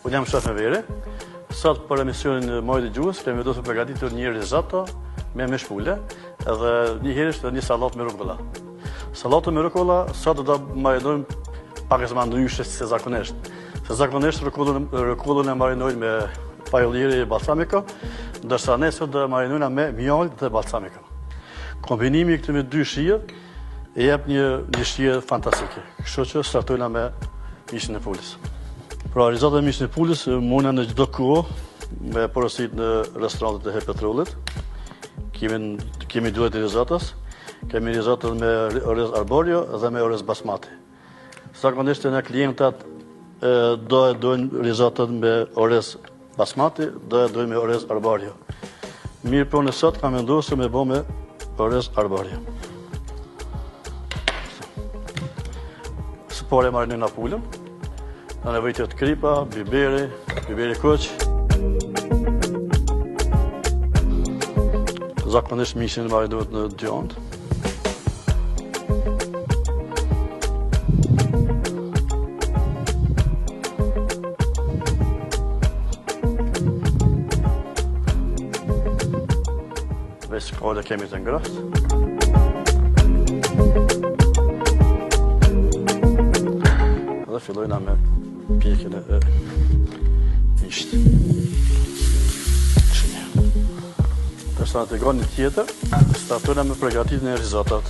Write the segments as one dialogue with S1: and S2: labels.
S1: Unë jam shef me vere. Sot për emisionin Mojt e Gjuhës kemi vendosur të përgatitur një risotto me meshkule edhe një herësh një sallatë me rukolla. Sallatë me rukolla sot do ta marinojmë pak më ndryshe se zakonisht. Se zakonisht rukollën e marinojmë me pajolliri e balsamico, ndërsa ne sot do marinojmë me mjaltë dhe balsamico. Kombinimi i këtyre dy shije e jep një shije fantastike. Kështu që startojna me mishin e pulës. Pra, risotto me mishin e pulës mund në çdo kohë me porosit në restorantet e Her Petrollit. Kemi duhet të risottos. Kemi risotto me orez arborio dhe me orez basmati. Zakonisht ne klientat dojnë risotto me orez basmati, dojnë me orez arborio. Mirë po në sot kam vendosur me bë me orez arborio. Sipër e marinojmë në pulën. Në nevojë të kripa, biberi kuq. Zakonisht mishin marinohet në gjond. Veç kohë kemi të ngrasht. Dhe fillojna me pjekjen e misht. Përsa në të goni tjetër, startojna me përgatitjen e risottot.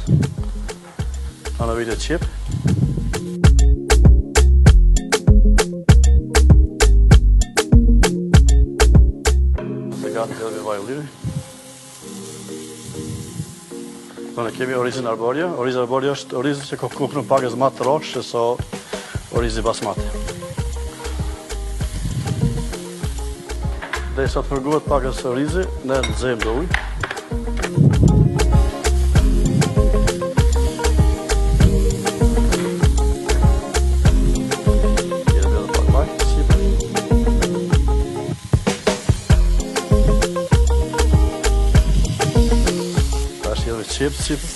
S1: Në nevojë të qep. Të gati edhe me vaj ulliri. Në kemi orizin arborio. Orizi arborio është orizi që kokën pak e më të rrallë se orizi basmati. Dhe sa të përgohet pak e orizi, ne nxejmë do ujë. Sipër.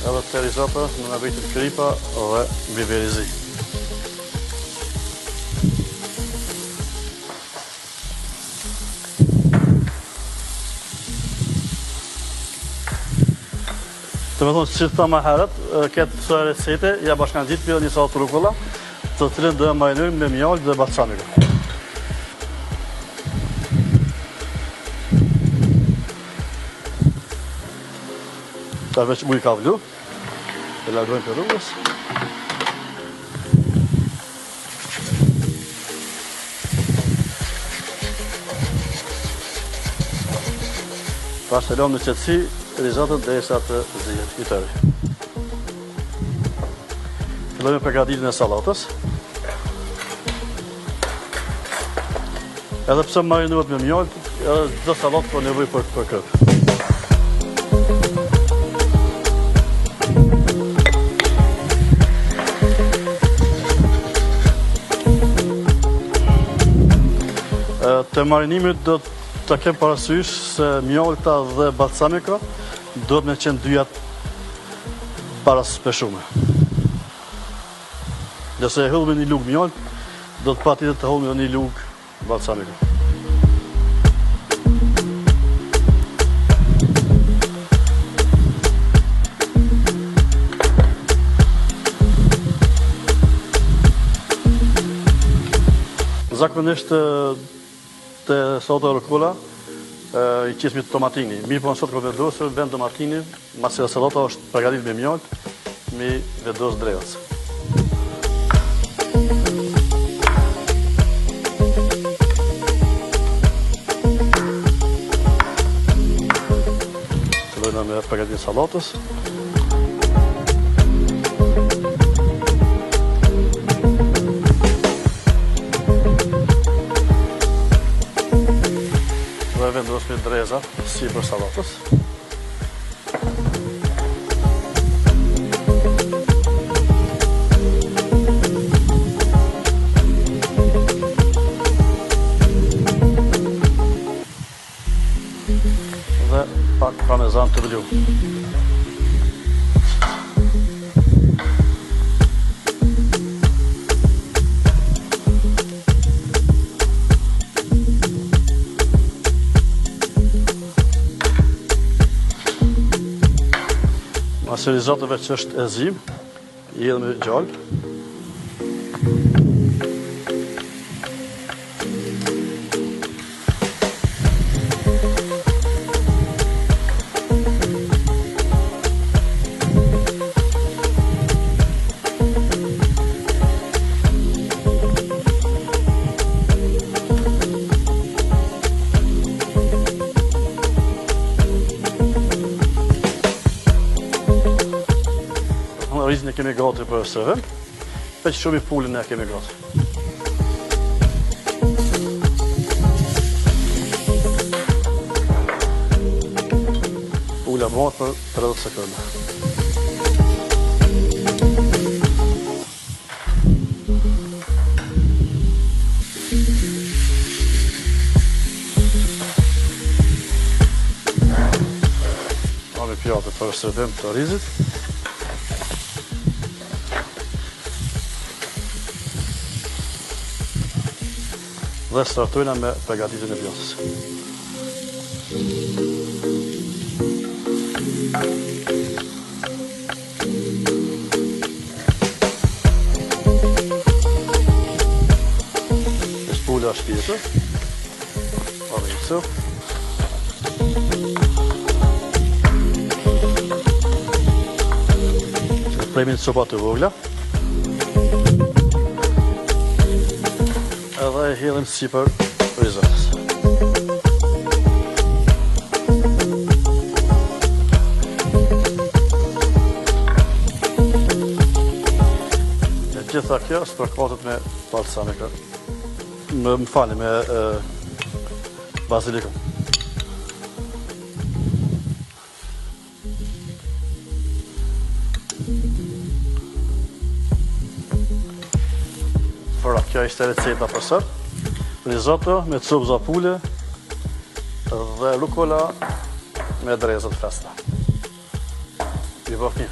S1: Edhe të risotto në nevojë të kripa dhe biberizi. Të me thonë, që të më herët, këtë resete, ja bashkangjitë për një sallatë rukolla, të cilën do marinojmë me mjaltë dhe balsamico. Ta veç ujë ka vlu, e largojmë për rrugës. Pas të lëmë në qëtësi, risottot derisa të zihet i tërë. Fillojmë përgatitjen e sallatës. Edhe pse marinohet me mjaltë, edhe çdo sallatë ka nevojë për këtë. Të marinimit do të kem parasysh se mjalta dhe balsamico do të me qenë dyjat para speshume. Nëse e hëllme një lugë mjalt, do të patjetër të hëllme një lugë balsamico. Zakonisht të sallata rukolla i qesmi të tomatini. Mirë po në sot ko vendosur, vend tomatini, masi dhe sallata është përgatit me mjaltë, mi vendos drejës. Fillojna me përgatitjen e sallatës. Vendosme dreza sipër sallatës. Dhe pak parmezan të vlu. Pas risotove që është e zim, i edhe me gjallë. Rizin e kemi gati për sërëm, për që shumë i pullin e kemi gati. Pulla matë për 30 sekundë. Mami pjatë për sërëm të rizit. Dhe startojna me përgatitjen e pjatës. Pula shpirtë. Adesso. Premin sopa të vogla. Edhe e hedhim sipër risotës. E gjitha kjo spërkatet me balsamikë. Më falni, me bazilikën. Kjo ishte receta për sot. Risotto me copë zapule dhe rukola me drejzët fresta. I bëf një.